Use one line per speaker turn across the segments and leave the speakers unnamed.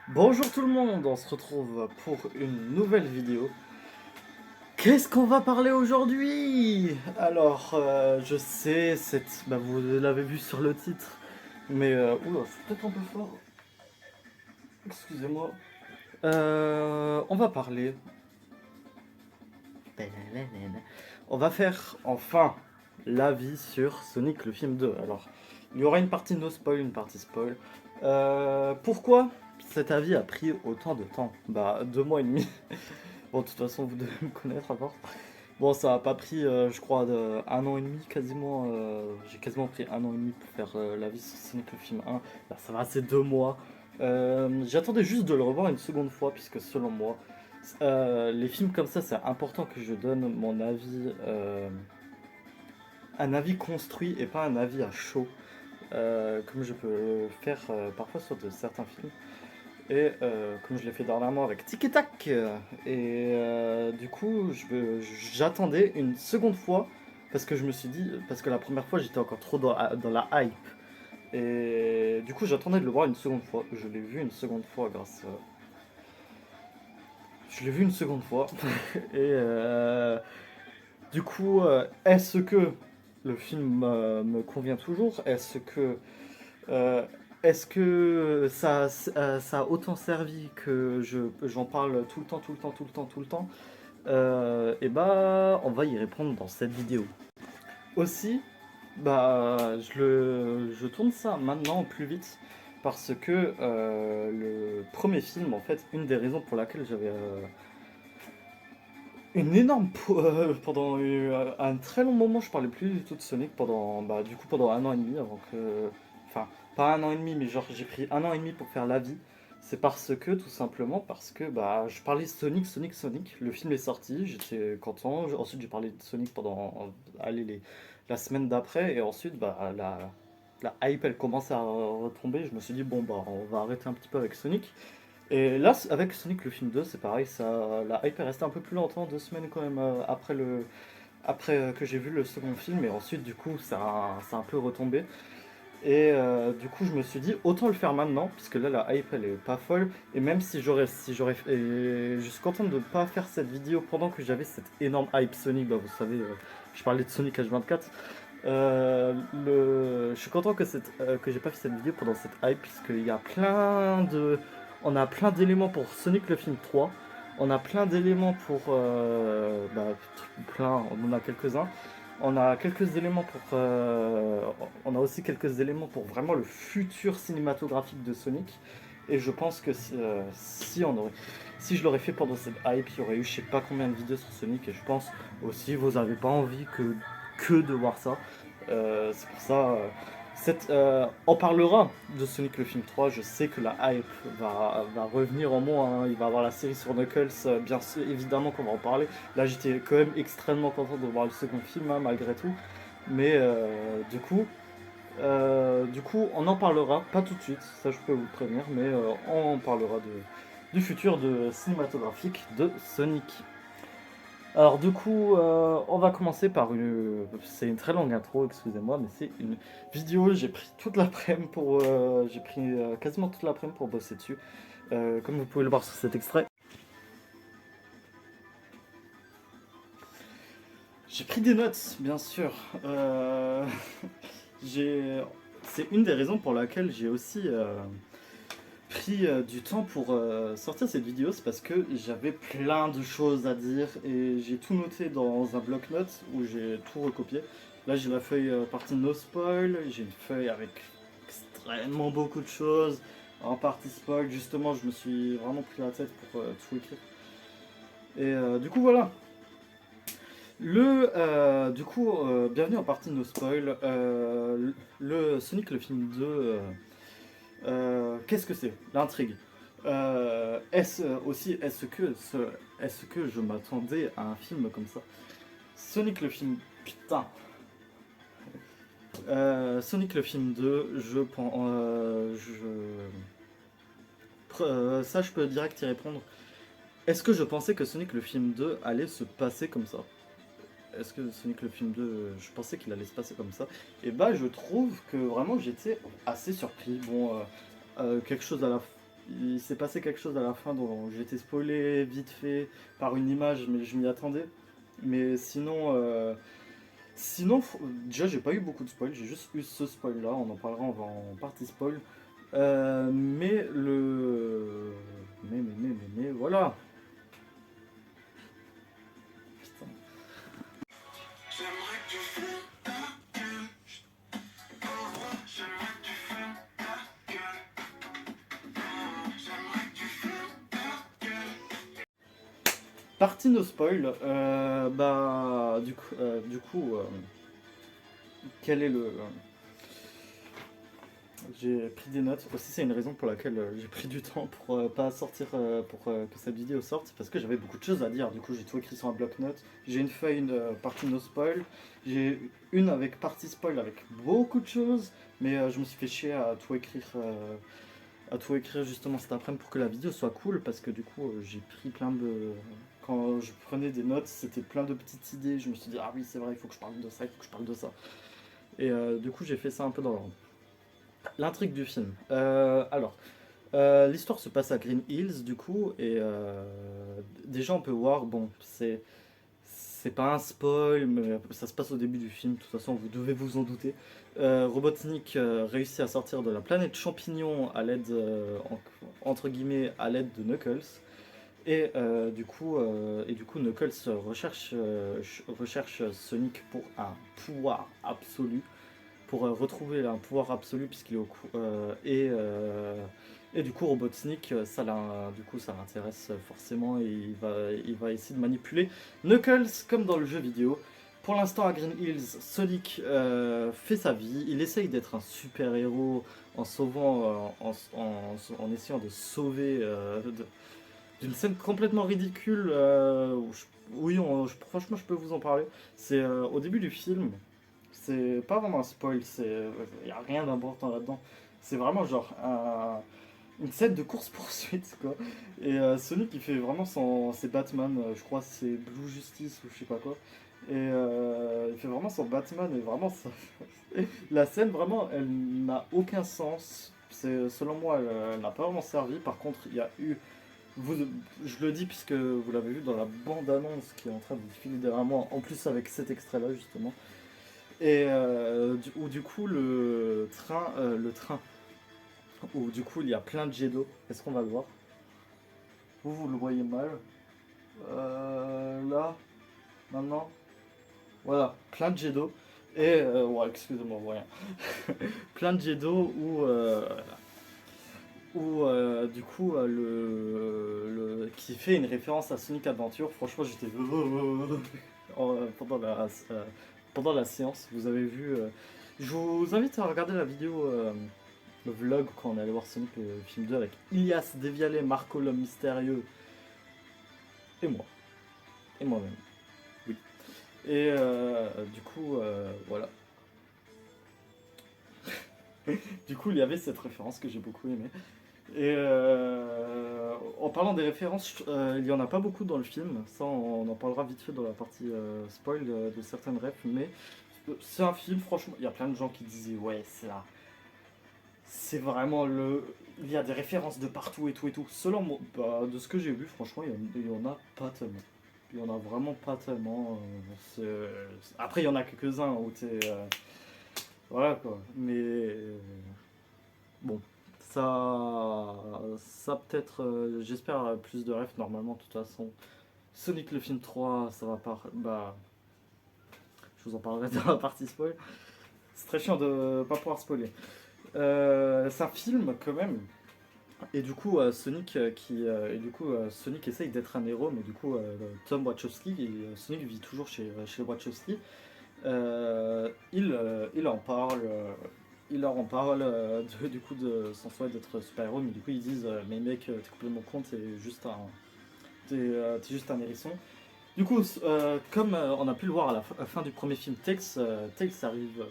Bonjour tout le monde, on se retrouve pour une nouvelle vidéo. Qu'est-ce qu'on va parler aujourd'hui? Alors, je sais, vous l'avez vu sur le titre, mais oula, c'est peut-être un peu fort. Excusez-moi. On va parler. On va faire enfin l'avis sur Sonic le film 2. Alors, il y aura une partie no spoil, une partie spoil. Pourquoi cet avis a pris autant de temps? Bah, 2 mois et demi. Bon, de toute façon, vous devez me connaître à force. Bon, ça a pas pris, je crois, 1 an et demi quasiment. J'ai quasiment pris 1 an et demi pour faire l'avis sur Sonic le film 1. Là, ça va, c'est 2 mois. J'attendais juste de le revoir une seconde fois, puisque selon moi, les films comme ça, c'est important que je donne mon avis, un avis construit et pas un avis à chaud, comme je peux le faire parfois sur de certains films. Et comme je l'ai fait dernièrement avec Tic et Tac, du coup, j'attendais une seconde fois parce que je me suis dit, parce que la première fois j'étais encore trop dans la hype. Et du coup, j'attendais de le voir une seconde fois. Je l'ai vu une seconde fois Je l'ai vu une seconde fois. Et du coup, est-ce que le film me convient toujours? Euh, Est-ce que ça a autant servi que j'en parle tout le temps, tout le temps, tout le temps, tout le temps? Et bah, on va y répondre dans cette vidéo. Aussi, je tourne ça maintenant plus vite parce que le premier film, en fait, une des raisons pour laquelle j'avais une énorme pendant un très long moment, je parlais plus du tout de Sonic pendant 1 an et demi avant que, enfin, pas 1 an et demi, mais genre j'ai pris 1 an et demi pour faire l'avis. C'est tout simplement parce que bah je parlais Sonic, Sonic, Sonic. Le film est sorti, j'étais content. Ensuite j'ai parlé de Sonic pendant allez, la semaine d'après et ensuite la hype elle commence à retomber. Je me suis dit bon bah on va arrêter un petit peu avec Sonic. Et là, avec Sonic le film 2, c'est pareil, la hype est restée un peu plus longtemps, 2 semaines quand même après que j'ai vu le second film, et ensuite du coup ça a un peu retombé. Et du coup je me suis dit autant le faire maintenant, puisque là la hype elle est pas folle, et même et je suis content de ne pas faire cette vidéo pendant que j'avais cette énorme hype Sonic, bah vous savez, je parlais de Sonic H24. Je suis content que j'ai pas fait cette vidéo pendant cette hype, puisqu'il y a on a plein d'éléments pour Sonic le film 3. On a plein d'éléments pour. On en a quelques-uns. On a quelques éléments pour. On a aussi quelques éléments pour vraiment le futur cinématographique de Sonic. Et je pense que si je l'aurais fait pendant cette hype, il y aurait eu je sais pas combien de vidéos sur Sonic. Et je pense aussi vous avez pas envie que de voir ça. C'est pour ça. On parlera de Sonic le film 3. Je sais que la hype va revenir en moi, hein. Il va y avoir la série sur Knuckles. Bien sûr, évidemment qu'on va en parler. Là, j'étais quand même extrêmement content de voir le second film, hein, malgré tout. Mais du coup, on en parlera. Pas tout de suite, ça je peux vous le prévenir. Mais on parlera du futur cinématographique de Sonic. Alors du coup, on va commencer par une. C'est une très longue intro, excusez-moi, mais c'est une vidéo. J'ai pris toute l'après-midi pour. J'ai pris quasiment toute l'après-midi pour bosser dessus. Comme vous pouvez le voir sur cet extrait. J'ai pris des notes, bien sûr. j'ai. C'est une des raisons pour laquelle j'ai aussi pris du temps pour sortir cette vidéo, c'est parce que j'avais plein de choses à dire et j'ai tout noté dans un bloc-notes où j'ai tout recopié. Là j'ai la feuille partie no spoil, j'ai une feuille avec extrêmement beaucoup de choses en partie spoil. Justement, je me suis vraiment pris la tête pour tout écrire. Et du coup voilà. Bienvenue en partie no spoil. Le Sonic le film 2. Qu'est-ce que c'est? L'intrigue. Est-ce que je m'attendais à un film comme ça? Sonic le film, putain. Sonic le film 2, je pense, ça je peux direct y répondre. Est-ce que je pensais que Sonic le film 2 allait se passer comme ça? Est-ce que Sonic le film 2, je pensais qu'il allait se passer comme ça? Et bah je trouve que vraiment j'étais assez surpris. Bon, quelque chose à la il s'est passé quelque chose à la fin dont j'ai été spoilé vite fait par une image, mais je m'y attendais. Mais sinon, déjà j'ai pas eu beaucoup de spoil, j'ai juste eu ce spoil là, on en parlera en partie spoil. Mais le. Mais, voilà! Putain. Partie no spoil, quel est le. J'ai pris des notes. Aussi, c'est une raison pour laquelle j'ai pris du temps pour pas sortir, pour que cette vidéo sorte, parce que j'avais beaucoup de choses à dire. Du coup, j'ai tout écrit sur un bloc-notes. J'ai une feuille, une partie no spoil. J'ai une avec partie spoil avec beaucoup de choses, mais je me suis fait chier à tout écrire justement cet après-midi pour que la vidéo soit cool, parce que du coup, j'ai pris plein de. Quand je prenais des notes, c'était plein de petites idées. Je me suis dit, ah oui, c'est vrai, il faut que je parle de ça, il faut que je parle de ça. Et du coup, j'ai fait ça un peu dans l'ordre. L'intrigue du film. L'histoire se passe à Green Hills, du coup, et déjà on peut voir, bon, c'est pas un spoil, mais ça se passe au début du film, de toute façon vous devez vous en douter. Robotnik réussit à sortir de la planète champignon à l'aide, entre guillemets, à l'aide de Knuckles. Et du coup, Knuckles recherche Sonic pour un pouvoir absolu, pour retrouver un pouvoir absolu puisqu'il est et du coup Robotnik, ça l'intéresse forcément, et il va essayer de manipuler Knuckles comme dans le jeu vidéo. Pour l'instant à Green Hills, Sonic fait sa vie, il essaye d'être un super héros en sauvant, en essayant de sauver d'une scène complètement ridicule. Oui, franchement je peux vous en parler. C'est au début du film. C'est pas vraiment un spoil, y a rien d'important là-dedans. C'est vraiment genre une scène de course-poursuite, quoi. Et Sonic, il fait vraiment ses Batman, je crois c'est Blue Justice ou je sais pas quoi. Et il fait vraiment son Batman, et vraiment la scène, vraiment, elle n'a aucun sens. Selon moi, elle n'a pas vraiment servi. Par contre, il y a eu. Vous, je le dis puisque vous l'avez vu dans la bande-annonce qui est en train de défiler derrière moi, en plus avec cet extrait-là, justement. Et où du coup où du coup il y a plein de jets d'eau. Est-ce qu'on va le voir? Vous le voyez mal. Là, maintenant. Voilà, plein de jets d'eau. Et ouais, excusez-moi, rien. Plein de jets d'eau où du coup qui fait une référence à Sonic Adventure. Franchement, j'étais pendant la séance. Vous avez vu. Je vous invite à regarder la vidéo, le vlog quand on est allé voir Sonic le film 2 avec Ilias Devialet, Marco l'homme mystérieux et moi. Et moi-même. Oui. Et du coup, voilà. Du coup, il y avait cette référence que j'ai beaucoup aimée. Et en parlant des références, il n'y en a pas beaucoup dans le film. Ça, on en parlera vite fait dans la partie spoil de certaines refs. Mais c'est un film, franchement, il y a plein de gens qui disaient ouais, c'est là. C'est vraiment le. Il y a des références de partout et tout et tout. Selon moi, de ce que j'ai vu, franchement, il y en a pas tellement. Il y en a vraiment pas tellement. Après, il y en a quelques-uns où t'es. Voilà quoi. Mais. Bon. Ça peut-être. J'espère plus de refs normalement, de toute façon. Sonic le film 3, ça va pas. Bah. Je vous en parlerai dans la partie spoil. C'est très chiant de pas pouvoir spoiler. C'est un film quand même. Et du coup, Sonic essaye d'être un héros, mais du coup, Tom Wachowski, Sonic vit toujours chez Wachowski. Il en parle, il leur en parle du coup de son souhait d'être super-héros, mais du coup ils disent mais mec, t'es complètement con, t'es juste un hérisson. Du coup, comme on a pu le voir à la fin du premier film, Tails arrive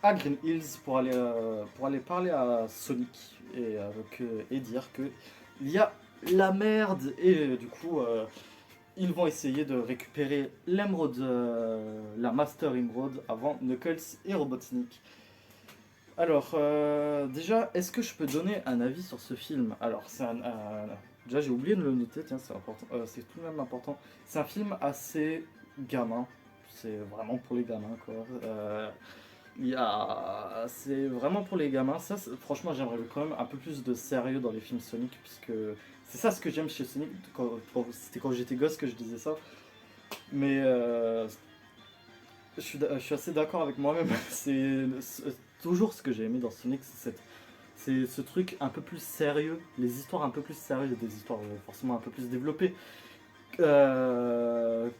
à Green Hills pour aller parler à Sonic et dire que il y a la merde, et du coup ils vont essayer de récupérer l'émeraude, la Master Emerald, avant Knuckles et Robotnik. Alors, déjà, est-ce que je peux donner un avis sur ce film? Alors, déjà, j'ai oublié de le noter, tiens, c'est important, c'est tout de même important. C'est un film assez gamin, c'est vraiment pour les gamins, quoi. C'est vraiment pour les gamins. Ça, franchement, j'aimerais quand même un peu plus de sérieux dans les films Sonic, puisque c'est ça ce que j'aime chez Sonic. C'était quand j'étais gosse que je disais ça. Mais je suis assez d'accord avec moi-même. Toujours ce que j'ai aimé dans Sonic, c'est ce truc un peu plus sérieux, les histoires un peu plus sérieuses, des histoires forcément un peu plus développées que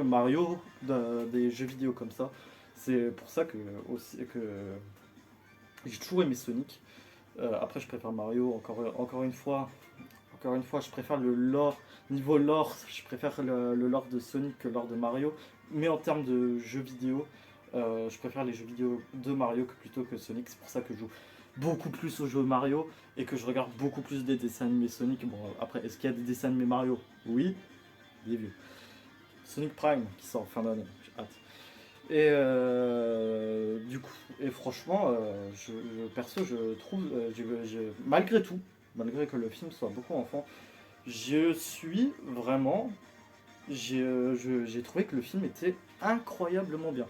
Mario des jeux vidéo comme ça. C'est pour ça que, aussi, que j'ai toujours aimé Sonic. Après, je préfère Mario, encore une fois, je préfère le lore. Niveau lore, je préfère le lore de Sonic que le lore de Mario. Mais en termes de jeux vidéo, je préfère les jeux vidéo de Mario plutôt que Sonic. C'est pour ça que je joue beaucoup plus aux jeux Mario et que je regarde beaucoup plus des dessins animés Sonic. Bon, après, est-ce qu'il y a des dessins animés Mario? Oui, des vieux. Sonic Prime qui sort en fin d'année, j'ai hâte. Et du coup, et franchement, perso, je trouve, malgré tout, malgré que le film soit beaucoup enfant, je suis vraiment, j'ai trouvé que le film était incroyablement bien.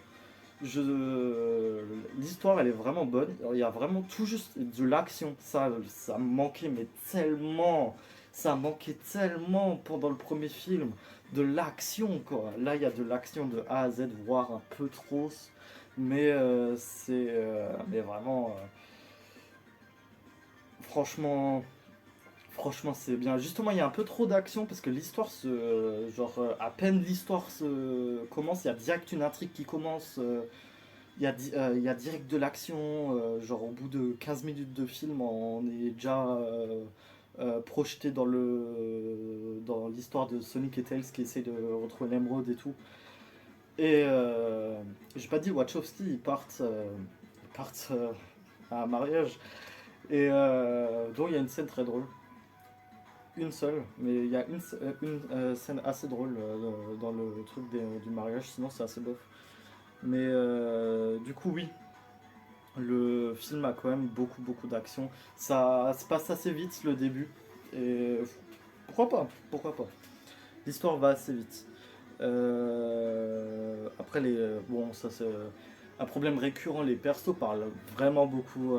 L'histoire, elle est vraiment bonne. Il y a vraiment tout juste de l'action. Ça manquait, mais tellement. Ça manquait tellement pendant le premier film. De l'action, quoi. Là, il y a de l'action de A à Z, voire un peu trop. Mais mais vraiment. Franchement. Franchement, c'est bien. Justement, il y a un peu trop d'action parce que l'histoire se. Genre, à peine l'histoire se commence, il y a direct une intrigue qui commence. Il y a direct de l'action, genre au bout de 15 minutes de film, on est déjà projeté dans l'histoire de Sonic et Tails qui essaient de retrouver l'émeraude et tout. Et j'ai pas dit Wachowski, ils partent à un mariage. Et donc il y a une scène très drôle. Une seule, mais il y a une scène assez drôle dans le truc du mariage, sinon c'est assez bof. Mais du coup, oui, le film a quand même beaucoup d'action. Ça se passe assez vite le début. Et pourquoi pas? Pourquoi pas? L'histoire va assez vite. Après, bon, ça c'est un problème récurrent. Les persos parlent vraiment beaucoup.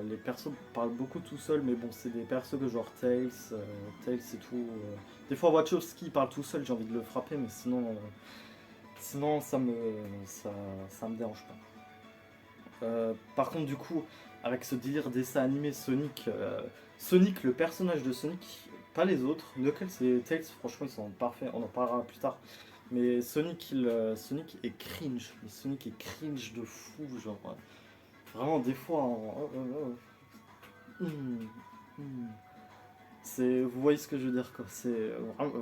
Les persos parlent beaucoup tout seuls, mais bon, c'est des persos que genre Tails et tout. Des fois, Wachowski parle tout seul, j'ai envie de le frapper, mais sinon ça, ça me dérange pas. Par contre, du coup, avec ce délire dessin animé Sonic, le personnage de Sonic, pas les autres, Knuckles et Tails, franchement, ils sont parfaits, on en parlera plus tard. Mais Sonic est cringe, mais Sonic est cringe de fou, genre, vraiment, des fois, hum, hum. Vous voyez ce que je veux dire, quoi. C'est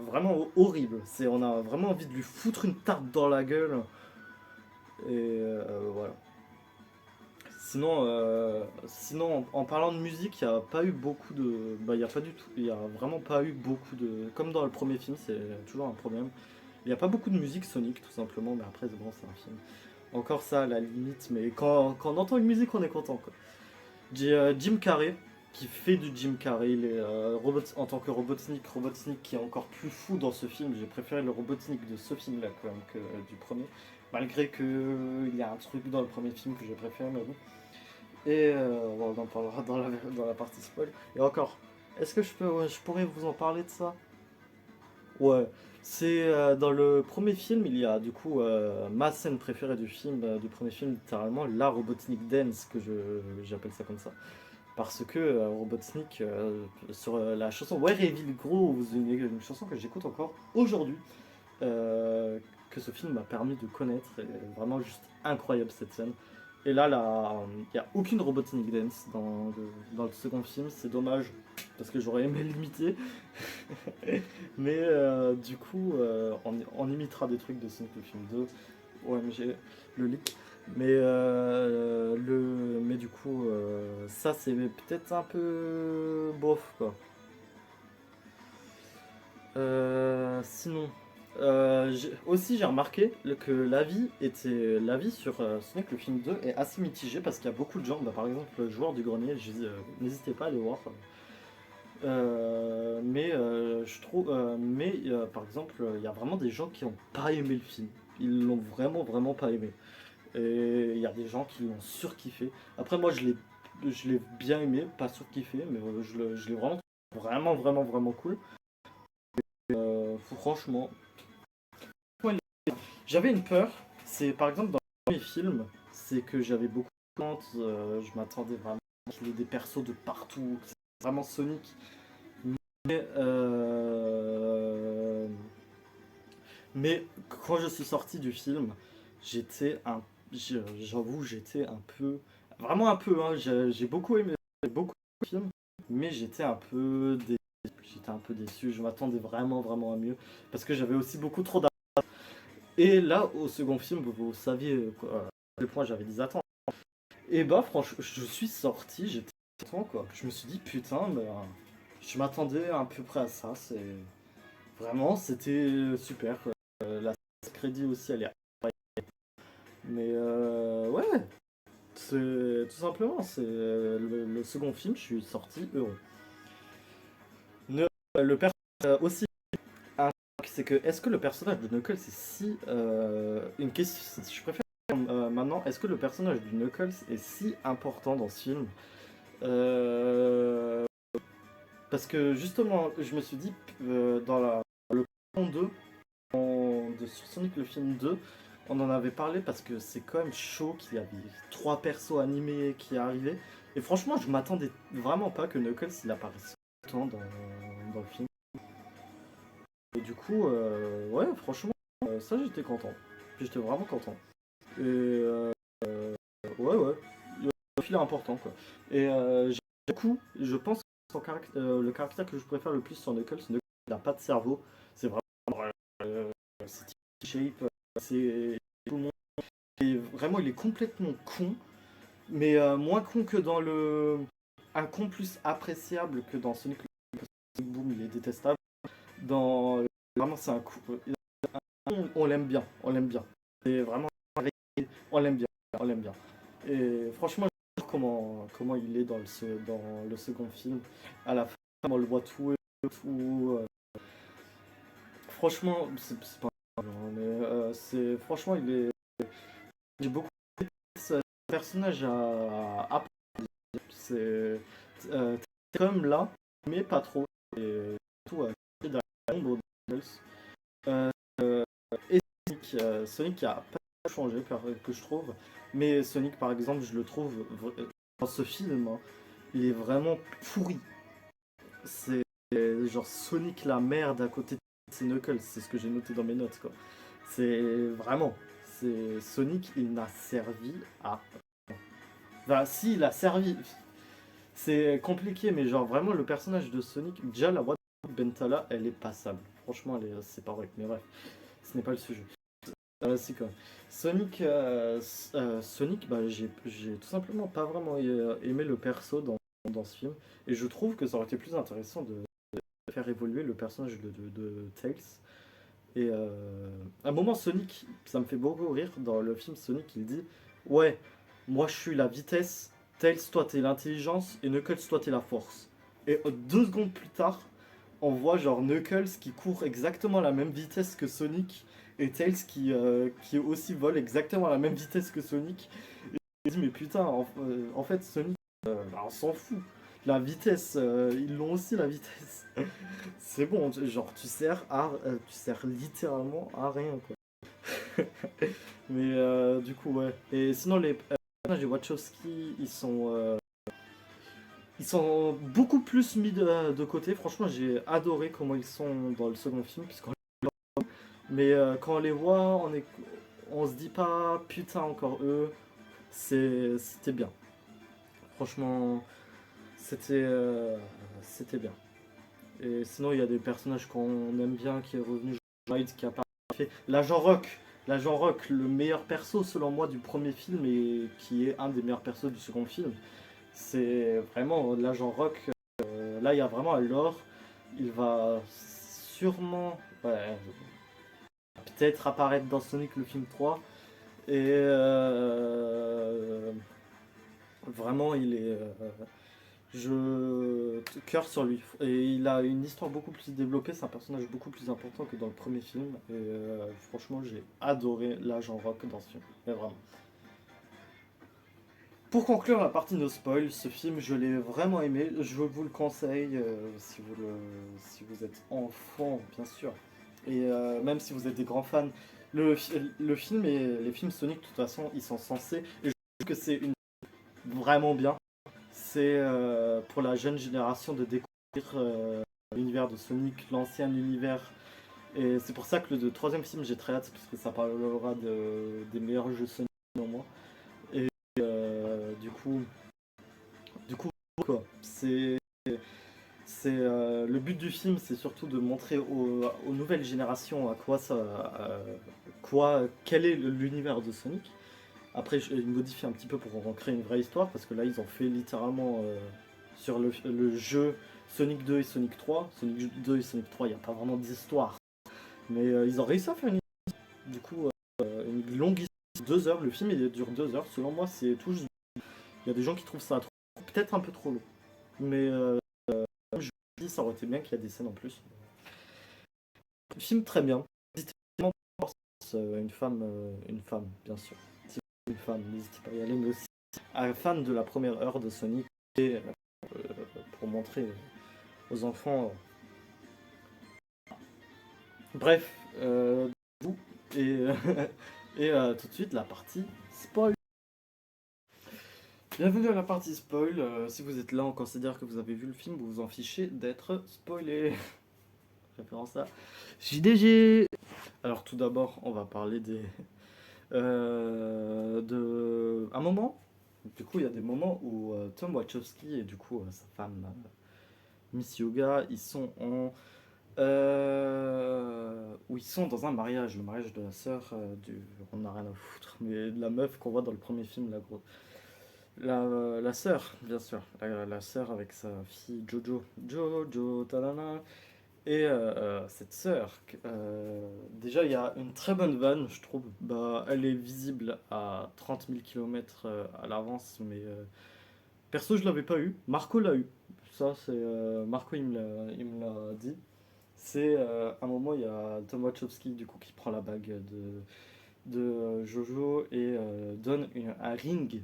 vraiment horrible. On a vraiment envie de lui foutre une tarte dans la gueule. Et voilà. Sinon en parlant de musique, il n'y a pas eu beaucoup de. Bah, il n'y a pas du tout. Il n'y a vraiment pas eu beaucoup de. Comme dans le premier film, c'est toujours un problème. Il n'y a pas beaucoup de musique Sonic, tout simplement, mais après, bon, c'est un film. Encore ça, à la limite, mais quand on entend une musique, on est content, quoi. J'ai Jim Carrey, qui fait du Jim Carrey. Il est, en tant que Robotnik, Robotnik qui est encore plus fou dans ce film. J'ai préféré le Robotnik de ce film-là, quand même, que du premier. Malgré qu'il y a un truc dans le premier film que j'ai préféré, mais bon. Et bon, on en parlera dans la partie spoil. Et encore, est-ce que ouais, je pourrais vous en parler de ça? Ouais, c'est dans le premier film, il y a du coup ma scène préférée du film, du premier film, littéralement la Robotnik Dance, j'appelle ça comme ça. Parce que Robotnik, sur la chanson Where Evil Grows, une chanson que j'écoute encore aujourd'hui, euh, que ce film m'a permis de connaître, et vraiment juste incroyable cette scène. Et là, il n'y a aucune Robotnik Dance dans le second film, c'est dommage, parce que j'aurais aimé l'imiter. Mais du coup, on imitera des trucs de Sonic le film 2, OMG, le leak. Mais du coup, ça c'est peut-être un peu bof quoi. Sinon, Aussi, j'ai remarqué que l'avis sur Sonic le film 2 est assez mitigé parce qu'il y a beaucoup de gens, bah, par exemple le joueur du grenier, n'hésitez pas à aller voir. Je trouve, par exemple, il y a vraiment des gens qui n'ont pas aimé le film. Ils l'ont vraiment, vraiment pas aimé. Et il y a des gens qui l'ont surkiffé. Après, moi, je l'ai bien aimé, pas surkiffé, mais je l'ai vraiment, vraiment, vraiment, vraiment cool. Franchement, j'avais une peur. C'est par exemple dans les films, c'est que j'avais beaucoup de crainte. Je m'attendais vraiment qu'il y ait des persos de partout. C'est vraiment Sonic. Mais, mais quand je suis sorti du film, j'étais un, j'avoue, j'étais un peu, vraiment un peu. Hein, j'ai beaucoup aimé le film, mais j'étais un peu déçu. Je m'attendais vraiment, vraiment à mieux parce que j'avais aussi beaucoup trop d'attentes. Et là, au second film, vous saviez à quel point j'avais des attentes. Et bah, franchement, je suis sorti, j'étais content quoi. Je me suis dit putain, mais je m'attendais à peu près à ça. C'est vraiment, c'était super. La crédit aussi, elle est incroyable. Mais ouais, c'est tout simplement, c'est le second film, je suis sorti heureux. Ne- le personnage aussi, un truc, c'est que est-ce que le personnage de Knuckles est si une question, je préfère maintenant, est-ce que le personnage de Knuckles est si important dans ce film? Euh, Parce que justement, je me suis dit dans le film 2 de sur Sonic le film 2, on en avait parlé parce que c'est quand même chaud qu'il y avait trois persos animés qui arrivaient. Et franchement, je m'attendais vraiment pas que Knuckles il apparaisse autant dans le film. Et du coup, ouais, franchement, ça j'étais content. J'étais vraiment content. Et ouais, ouais, le film est important quoi. Et du coup, je pense que le caractère que je préfère le plus sur Knuckles, il n'a pas de cerveau. C'est vraiment. C'est shape, c'est tout le monde. Et vraiment, il est complètement con, mais moins con que dans le. Un con plus appréciable que dans Sonic Boom, il est détestable. Dans. Vraiment, c'est un coup. On l'aime bien, on l'aime bien. C'est vraiment. On l'aime bien, on l'aime bien. Et franchement, j'adore comment il est dans le second film. À la fin, on le voit tout et tout. Franchement, c'est pas. Mais franchement, il est. J'ai beaucoup aimé ce personnage à c'est comme là, mais pas trop. Et tout à dans l'ombre de Knuckles. Euh, et Sonic, Sonic a pas changé que je trouve, mais Sonic par exemple, je le trouve dans ce film, hein, il est vraiment pourri. C'est genre Sonic la merde à côté de c'est Knuckles, c'est ce que j'ai noté dans mes notes quoi. C'est vraiment, c'est Sonic, il n'a servi à. Enfin, si, il a servi. C'est compliqué, mais genre vraiment le personnage de Sonic, déjà la voix de Bentala, elle est passable. Franchement, c'est pas vrai. Mais bref, ce n'est pas le sujet. C'est quoi Sonic, Sonic, bah, j'ai tout simplement pas vraiment aimé le perso dans ce film. Et je trouve que ça aurait été plus intéressant de faire évoluer le personnage de Tails. Et à un moment, Sonic, ça me fait beaucoup rire, dans le film Sonic, il dit ouais, moi je suis la vitesse, Tails, toi t'es l'intelligence, et Knuckles, toi t'es la force. Et 2 secondes plus tard, on voit genre Knuckles qui court exactement à la même vitesse que Sonic, et Tails qui aussi vole exactement à la même vitesse que Sonic. Et je me dis mais putain, en fait Sonic, bah, on s'en fout. La vitesse, ils l'ont aussi la vitesse. C'est bon, genre tu sers littéralement à rien quoi. Mais du coup ouais. Et sinon les personnages des Wachowski, ils sont beaucoup plus mis de côté. Franchement, j'ai adoré comment ils sont dans le second film, mais quand on les voit, on se dit pas putain encore eux. C'était bien. Franchement, c'était c'était bien. Et sinon, il y a des personnages qu'on aime bien qui est revenu. Hyde qui a pas fait. L'agent Rock, le meilleur perso selon moi du premier film et qui est un des meilleurs persos du second film. C'est vraiment l'agent Rock. Là, il y a vraiment un lore. Il va sûrement. Ouais, peut-être apparaître dans Sonic le film 3. Et vraiment, il est. Je cœur sur lui. Et il a une histoire beaucoup plus développée, c'est un personnage beaucoup plus important que dans le premier film. Et franchement, j'ai adoré l'agent Rock dans ce film. Mais vraiment. Pour conclure la partie no spoil, ce film, je l'ai vraiment aimé. Je vous le conseille si vous êtes enfant, bien sûr. Et même si vous êtes des grands fans. Le film et les films Sonic, de toute façon, ils sont censés. Et je trouve que c'est vraiment bien. C'est pour la jeune génération de découvrir l'univers de Sonic, l'ancien univers. Et c'est pour ça que le troisième film, j'ai très hâte, parce que ça parlera des meilleurs jeux Sonic pour moi. Et du coup, quoi, le but du film, c'est surtout de montrer aux nouvelles générations quel est l'univers de Sonic. Après, ils modifient un petit peu pour en créer une vraie histoire, parce que là, ils ont fait littéralement sur le jeu Sonic 2 et Sonic 3. Sonic 2 et Sonic 3, il n'y a pas vraiment d'histoire. Mais ils ont réussi à faire du coup, une longue histoire, 2 heures. Le film, il dure 2 heures. Selon moi, c'est tout juste. Il y a des gens qui trouvent ça peut-être un peu trop long. Mais comme je vous dis, ça aurait été bien qu'il y ait des scènes en plus. Film très bien. N'hésitez pas à voir une femme, bien sûr. Si vous êtes une femme, n'hésitez pas à y aller, mais aussi un fan de la première heure de Sonic et pour montrer aux enfants. Bref, vous et, et tout de suite la partie spoil. Bienvenue à la partie spoil. Si vous êtes là, on considère que vous avez vu le film, vous vous en fichez d'être spoilé. Référence à JDG. Alors tout d'abord, on va parler de un moment. Du coup, il y a des moments où Tom Wachowski et du coup sa femme Miss Yoga, où ils sont dans un mariage, le mariage de la sœur on n'a rien à foutre, mais de la meuf qu'on voit dans le premier film, la sœur, bien sûr, la sœur avec sa fille Jojo, talala. Et cette sœur, déjà il y a une très bonne vanne, je trouve. Bah, elle est visible à 30 000 km à l'avance, mais perso je l'avais pas eu. Marco l'a eu. Ça, c'est Marco, il me l'a dit. C'est un moment, il y a Tom Wachowski du coup qui prend la bague de Jojo et donne un ring,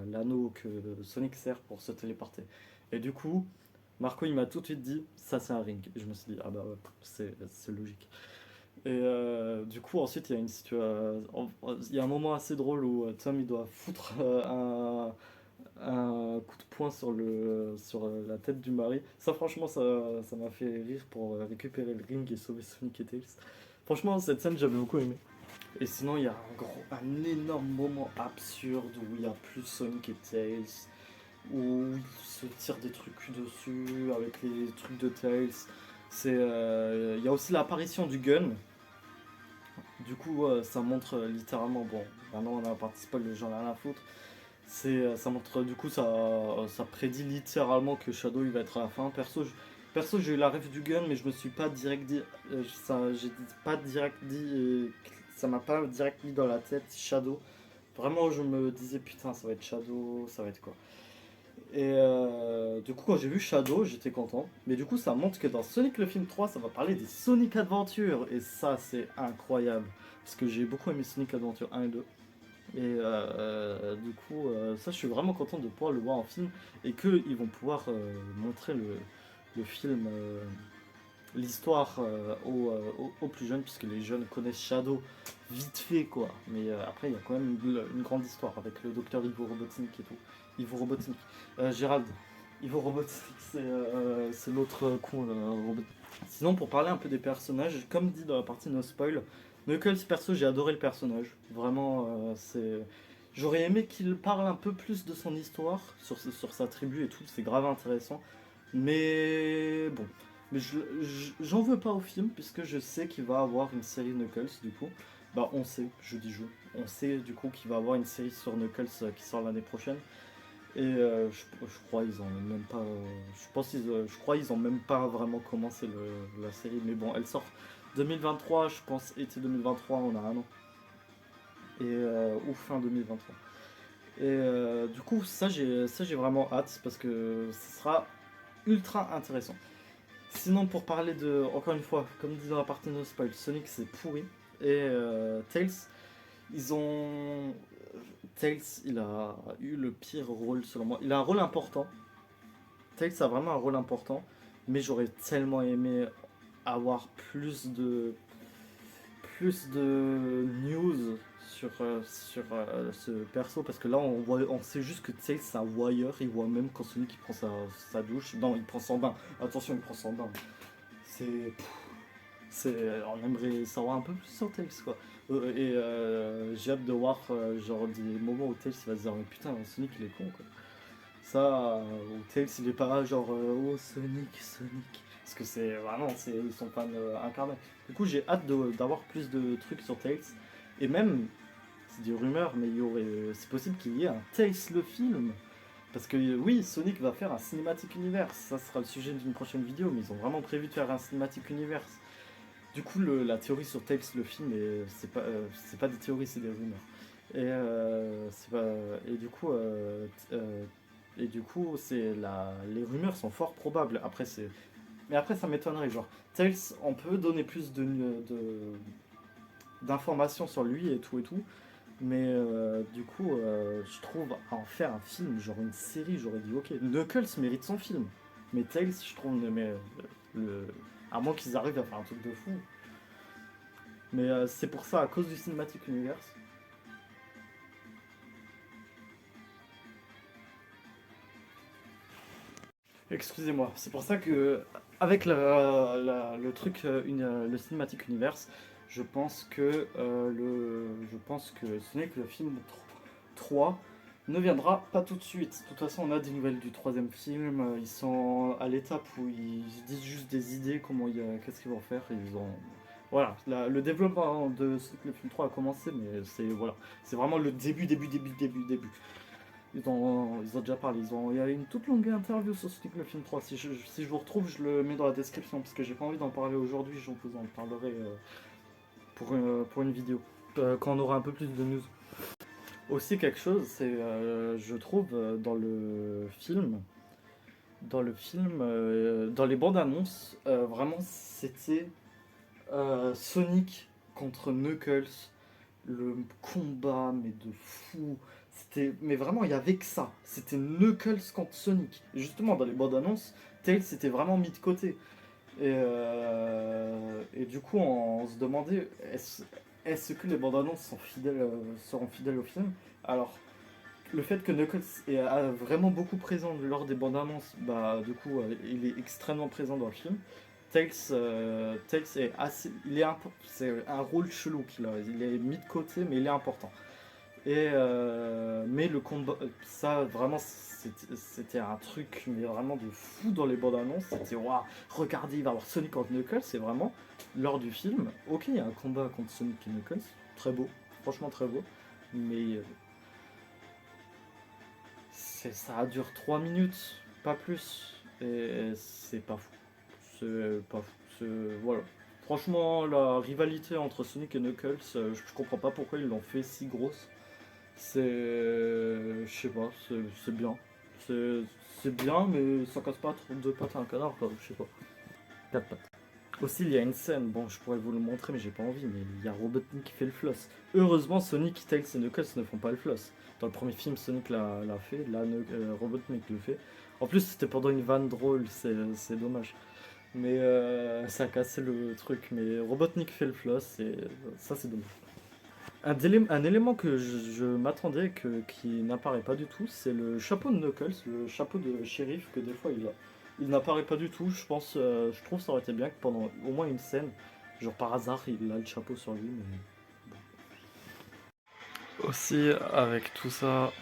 l'anneau que Sonic sert pour se téléporter. Et du coup, Marco il m'a tout de suite dit ça c'est un ring. Et je me suis dit ah bah ouais, c'est logique. Et du coup ensuite il y a une situation, il y a un moment assez drôle où Tom il doit foutre un coup de poing sur la tête du mari. Ça, franchement, ça m'a fait rire pour récupérer le ring et sauver Sonic et Tails. Franchement, cette scène, j'avais beaucoup aimé. Et sinon, il y a un énorme moment absurde où il y a plus Sonic et Tails, où ils se tirent des trucs dessus avec les trucs de Tails. Il y a aussi l'apparition du gun. Du coup, ça montre littéralement, bon, maintenant on a la partie spoil, les gens n'ont rien à foutre. Ça montre du coup ça prédit littéralement que Shadow il va être à la fin. Perso j'ai eu la ref du gun mais je me suis pas direct dit j'ai pas direct dit ça m'a pas direct mis dans la tête Shadow. Vraiment je me disais putain ça va être Shadow, ça va être quoi. Et du coup quand j'ai vu Shadow j'étais content. Mais du coup ça montre que dans Sonic le film 3 ça va parler des Sonic Adventure et ça c'est incroyable. Parce que j'ai beaucoup aimé Sonic Adventure 1 et 2. Et du coup, ça, je suis vraiment content de pouvoir le voir en film et qu'ils vont pouvoir montrer le film, l'histoire aux plus jeunes, puisque les jeunes connaissent Shadow vite fait, quoi. Mais après, il y a quand même une grande histoire avec le docteur Ivo Robotnik et tout. Ivo Robotnik. Gérald. Ivo Robotnik, c'est l'autre con, Robotnik. Sinon, pour parler un peu des personnages, comme dit dans la partie no spoil, Knuckles, perso, j'ai adoré le personnage. Vraiment, j'aurais aimé qu'il parle un peu plus de son histoire, sur sa tribu et tout, c'est grave intéressant. Mais bon, j'en veux pas au film, puisque je sais qu'il va avoir une série Knuckles, du coup. Bah, on sait, je dis je. On sait, du coup, qu'il va avoir une série sur Knuckles qui sort l'année prochaine. Et je crois ils ont même pas. Je crois ils ont même pas vraiment commencé la série. Mais bon, elle sort 2023, je pense, été 2023, on a un an. Ou fin 2023. Du coup, ça j'ai vraiment hâte parce que ce sera ultra intéressant. Sinon, pour parler de, encore une fois, comme dit dans la partie no spoil, Sonic c'est pourri. Tails, ils ont. Tails, il a eu le pire rôle selon moi. Il a un rôle important. Tails a vraiment un rôle important. Mais j'aurais tellement aimé avoir plus de news sur ce perso parce que là on sait juste que Tails c'est un voyeur, il voit même quand Sonic il prend sa douche, non il prend son bain, attention il prend son bain, c'est on aimerait savoir un peu plus sur Tails quoi. J'ai hâte de voir genre des moments où Tails il va se dire mais putain Sonic il est con quoi, ça où Tails il est pas genre oh Sonic parce que c'est vraiment ils sont fans incarnés. Du coup j'ai hâte d'avoir plus de trucs sur Tails et même c'est des rumeurs mais c'est possible qu'il y ait un Tails le film parce que oui Sonic va faire un cinématique univers, ça sera le sujet d'une prochaine vidéo mais ils ont vraiment prévu de faire un cinématique univers. Du coup la théorie sur Tails le film c'est pas des théories c'est des rumeurs. C'est pas, et du coup, les rumeurs sont fort probables. Mais après, ça m'étonnerait. Genre, Tails, on peut donner plus d'informations sur lui et tout. Mais du coup, je trouve à en faire un film, genre une série, j'aurais dit ok. Knuckles mérite son film. Mais Tails, je trouve, le, à moins qu'ils arrivent à faire un truc de fou. Mais c'est pour ça, à cause du Cinematic Universe. Excusez-moi, c'est pour ça que avec le truc, le Cinematic Universe, je pense que ce n'est que le film 3 ne viendra pas tout de suite. De toute façon, on a des nouvelles du troisième film. Ils sont à l'étape où ils disent juste des idées, qu'est-ce qu'ils vont faire. Voilà, le développement de Sonic le film 3 a commencé, mais c'est vraiment le début. Ils ont déjà parlé. Il y a une toute longue interview sur Sonic le film 3. Si je vous retrouve, je le mets dans la description parce que j'ai pas envie d'en parler aujourd'hui. Je vous en parlerai pour une vidéo quand on aura un peu plus de news. Aussi quelque chose, c'est je trouve dans les bandes annonces, vraiment c'était Sonic contre Knuckles, le combat mais de fou. Mais vraiment il y avait que ça. C'était Knuckles contre Sonic. Et justement dans les bandes annonces, Tails c'était vraiment mis de côté. Et du coup on se demandait est-ce que les bandes annonces seront fidèles au film. Alors le fait que Knuckles est vraiment beaucoup présent lors des bandes annonces, bah du coup il est extrêmement présent dans le film. Tails est assez, c'est un rôle chelou qu'il a. Il est mis de côté, mais il est important. Mais le combat, ça vraiment, c'était un truc mais vraiment de fou dans les bandes annonces. C'était waouh, regardez, il va y avoir Sonic contre Knuckles. C'est vraiment lors du film. Ok, il y a un combat contre Sonic et Knuckles, très beau, franchement très beau, mais ça dure 3 minutes, pas plus, et c'est pas fou. C'est pas fou. Voilà. Franchement, la rivalité entre Sonic et Knuckles, je comprends pas pourquoi ils l'ont fait si grosse. Je sais pas, c'est bien. C'est c'est bien, mais ça casse pas trop deux pattes à un canard, quoi. Je sais pas. Quatre pattes. Aussi, il y a une scène, bon, je pourrais vous le montrer, mais j'ai pas envie, mais il y a Robotnik qui fait le floss. Heureusement, Sonic, Tails et Knuckles ne font pas le floss. Dans le premier film, Sonic l'a fait, là, Robotnik le fait. En plus, c'était pendant une vanne drôle, c'est dommage. Mais ça a cassé le truc. Mais Robotnik fait le floss, et ça, c'est dommage. Un élément que je m'attendais qui n'apparaît pas du tout, c'est le chapeau de Knuckles, le chapeau de shérif que des fois il a. Il n'apparaît pas du tout, je trouve que ça aurait été bien que pendant au moins une scène, genre par hasard, il a le chapeau sur lui. Aussi, avec tout ça.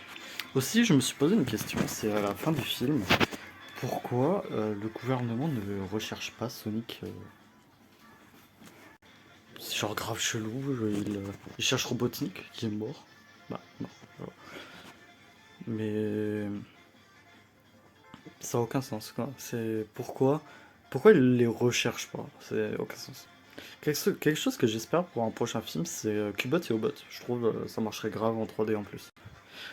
Aussi, je me suis posé une question, c'est à la fin du film, pourquoi le gouvernement ne recherche pas Sonic c'est genre grave chelou, il cherche Robotnik qui est mort. Bah, non. Voilà. Mais ça n'a aucun sens quoi. C'est pourquoi ils les recherchent pas. C'est aucun sens. Quelque chose que j'espère pour un prochain film, c'est Cubot et Obot. Je trouve ça marcherait grave en 3D en plus.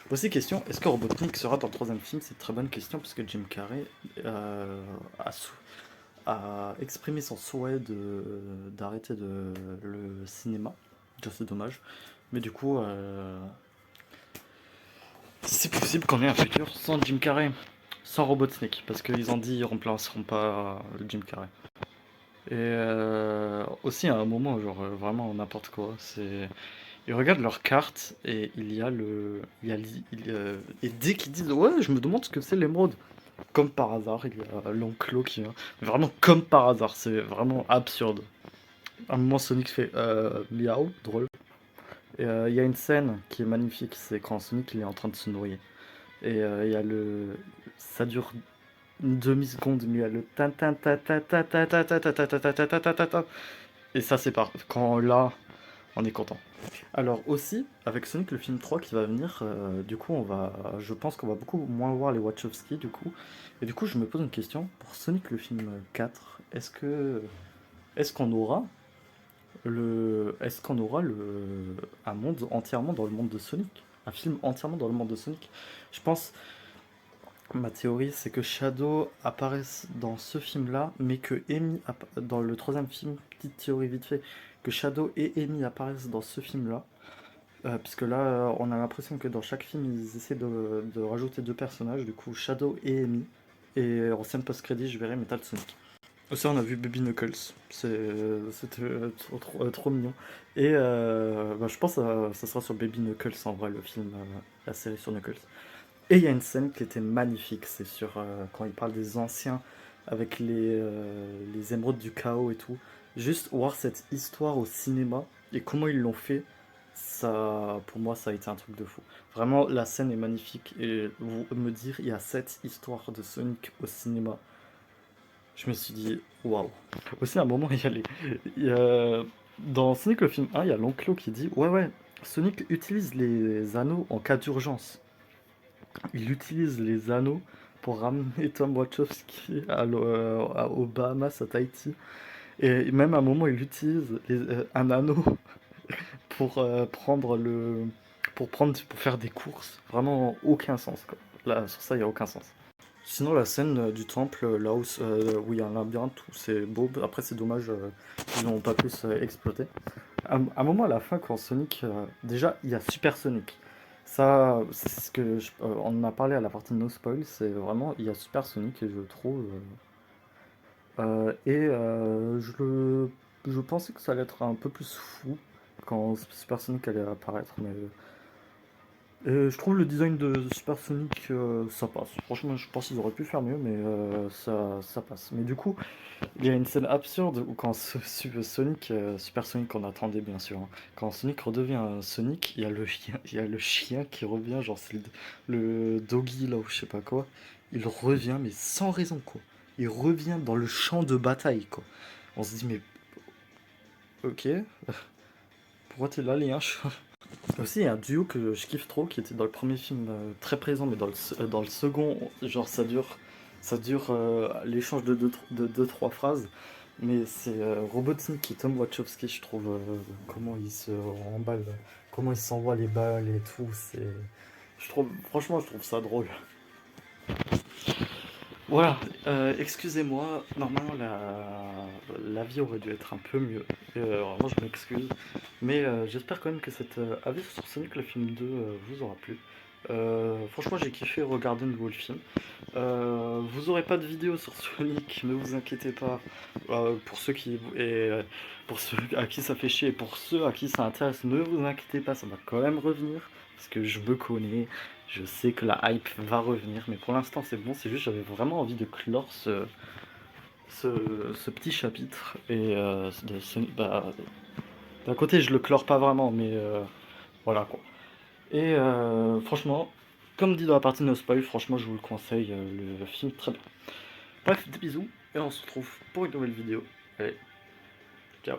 Aussi question, est-ce que Robotnik sera dans le troisième film? C'est une très bonne question parce que Jim Carrey a, a exprimé son souhait d'arrêter le cinéma. C'est dommage. Mais du coup, c'est possible qu'on ait un futur sans Jim Carrey, sans Robotnik, parce qu'ils ont dit ils remplaceront pas le Jim Carrey. Et aussi à un moment, genre vraiment n'importe quoi, c'est ils regardent leur carte et il y a et dès qu'ils disent ouais, je me demande ce que c'est l'émeraude. Comme par hasard, il y a l'enclos qui vient. Mais vraiment comme par hasard, c'est vraiment absurde. À un moment, Sonic fait miaou, drôle. Et il y a une scène qui est magnifique, c'est quand Sonic il est en train de se noyer. Et il y a ça dure une demi-seconde, mais il y a le tin tin ta ta ta ta ta ta ta ta ta ta ta ta ta ta ta. Et ça c'est pas quand là on est content. Alors aussi avec Sonic le film 3 qui va venir, du coup je pense qu'on va beaucoup moins voir les Wachowski du coup. Et du coup je me pose une question pour Sonic le film 4, est-ce qu'on aura un monde entièrement dans le monde de Sonic, un film entièrement dans le monde de Sonic. Je pense Ma théorie, c'est que Shadow apparaisse dans ce film-là, mais que Amy, dans le troisième film, petite théorie vite fait, que Shadow et Amy apparaissent dans ce film-là. Puisque là, on a l'impression que dans chaque film, ils essaient de rajouter deux personnages, du coup Shadow et Amy. Et en scène post-crédit, je verrai Metal Sonic. Aussi, on a vu Baby Knuckles, c'était trop mignon. Et je pense que ça sera sur Baby Knuckles en vrai, le film, la série sur Knuckles. Et il y a une scène qui était magnifique, c'est sur quand il parle des anciens avec les émeraudes du chaos et tout. Juste voir cette histoire au cinéma et comment ils l'ont fait, ça, pour moi, ça a été un truc de fou. Vraiment, la scène est magnifique et me dire il y a cette histoire de Sonic au cinéma, je me suis dit waouh. Aussi, à un moment, il y a- dans Sonic le film 1, il y a l'enclos qui dit ouais, ouais, Sonic utilise les anneaux en cas d'urgence. Il utilise les anneaux pour ramener Tom Wachowski aux Bahamas, à Tahiti. Et même à un moment, il utilise un anneau pour pour faire des courses. Vraiment aucun sens, quoi. Là, sur ça, il n'y a aucun sens. Sinon, la scène du temple, là où il y a un labyrinthe, où c'est beau. Après, c'est dommage qu'ils n'ont pas pu exploiter. À un moment à la fin, quand Sonic. Déjà, il y a Super Sonic. Ça, c'est ce que on en a parlé à la partie No Spoil. C'est vraiment. Il y a Super Sonic, et je trouve. Je pensais que ça allait être un peu plus fou quand Super Sonic allait apparaître, mais je trouve le design de Super Sonic, ça passe. Franchement, je pense qu'ils auraient pu faire mieux, mais ça passe. Mais du coup, il y a une scène absurde où quand Sonic, Super Sonic qu'on attendait bien sûr, hein, quand Sonic redevient Sonic, il y a le chien, il y a le chien qui revient, genre c'est le doggy là ou je sais pas quoi. Il revient mais sans raison quoi. Il revient dans le champ de bataille quoi. On se dit mais ok, pourquoi t'es là les liens? Aussi, il y a un duo que je kiffe trop qui était dans le premier film très présent, mais dans le second, genre ça dure l'échange de deux, trois phrases. Mais c'est Robotnik et Tom Wachowski, je trouve, comment ils se remballent, comment ils s'envoient les balles et tout. Franchement, je trouve ça drôle. Voilà, excusez-moi, normalement la vie aurait dû être un peu mieux. Vraiment, je m'excuse. Mais j'espère quand même que cet avis sur Sonic le film 2 vous aura plu. Franchement, j'ai kiffé regarder de nouveau le film. Vous aurez pas de vidéo sur Sonic, ne vous inquiétez pas. Pour ceux à qui ça fait chier et pour ceux à qui ça intéresse, ne vous inquiétez pas, ça va quand même revenir. Parce que je me connais, je sais que la hype va revenir, mais pour l'instant c'est bon, c'est juste j'avais vraiment envie de clore ce petit chapitre. Et d'un côté je le clore pas vraiment, mais voilà quoi. Et franchement, comme dit dans la partie No Spoil, franchement je vous le conseille, le film très bien. Bref, des bisous, et on se retrouve pour une nouvelle vidéo. Allez, ciao.